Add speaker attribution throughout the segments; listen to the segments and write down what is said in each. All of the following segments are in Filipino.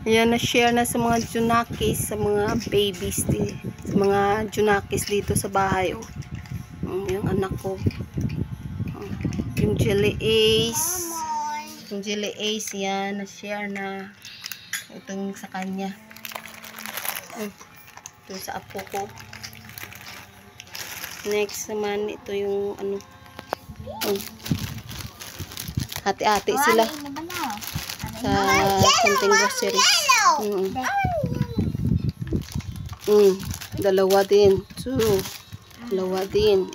Speaker 1: Ayan, na-share na sa mga junakis, sa mga babies, sa mga junakis dito sa bahay. Oh. Yung anak ko. Yung Jelly Ace. Yung Jelly Ace yan, na-share na. Itong sa kanya. Ito sa apo ko. Next naman, ito yung ano. Hati-hati sila. Sa konting grocery. Dalawa din. Dalawa din.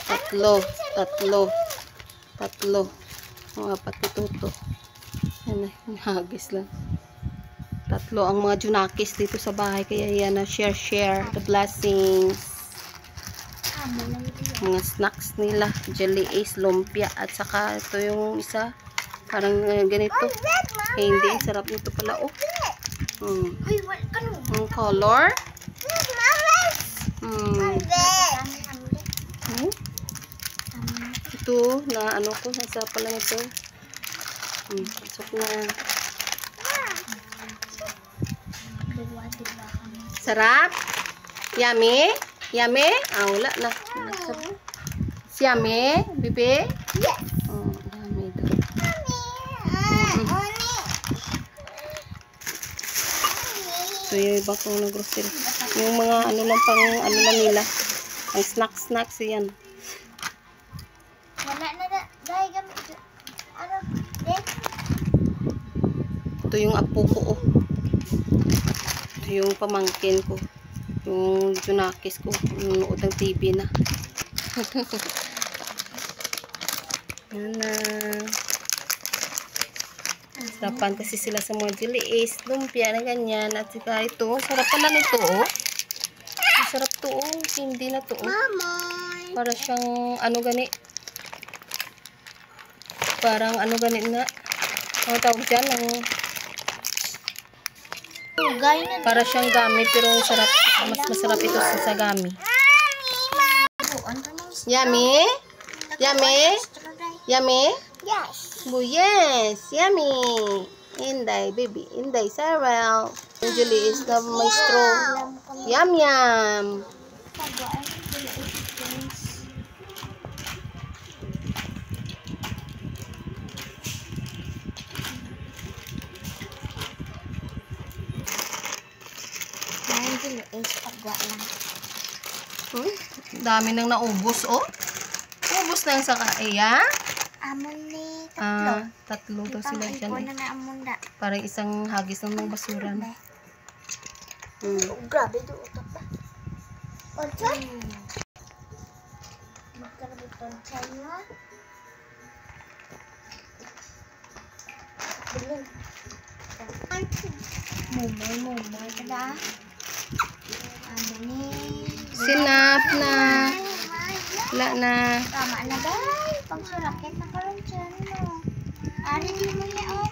Speaker 1: Tatlo. Mga patituto. Yan na, hagis lang. Tatlo ang mga junakis dito sa bahay. Kaya yan na share. The blessings. Mga snacks nila. Jelly Ace, lumpia. At saka ito yung isa. Parang ganito. Hindi. Sarap nito pala. Oh. Ang color. Ito. Na ano ko. Nasa pala nito. Pasok na. Sarap. Yummy. Yummy? Wala na. Yummy, bebe?
Speaker 2: Yes.
Speaker 1: Yummy daw. So, yung iba kong nag-grocery. Yung mga ano lang pang ano lang nila. Ang snacks yan.
Speaker 2: Wala na dahil gamit. Ano?
Speaker 1: Ito yung apo ko. Oh. Ito yung pamangkin ko. Yung junakis ko. Yung nood ng TV na. Yan na. Sarapan kasi sila sa mga Jelly Ace, lumpia na ganyan. At saka ito, sarap pala nito, oh. Sarap to, oh. Hindi na to, oh. Para siyang, ano gani. Parang, ano gani na. Ano tawag dyan? Para siyang gami, pero sarap. Mas masarap ito sa gami. Yummy? Yummy? Yummy?
Speaker 2: Yes.
Speaker 1: Oh, yes. Yummy. Inday, baby. Inday, Sarah. Jelly is na may straw. Yum, yum. Dami nang naubos, oh. Ubos na yung sa kaya.
Speaker 2: Amon ni tatlo.
Speaker 1: Tatlo daw sila dyan.
Speaker 2: Eh.
Speaker 1: Parang isang hagis ng basura.
Speaker 2: Grabe doon ito pa. Onchay? Magkarabot onchay mo? Bilin. Mumoy. Kada? Amon ni.
Speaker 1: Sinap na. Wala na.
Speaker 2: Tama na ba? Pang surakit na karon dyan mo. Ari mo niya, oh.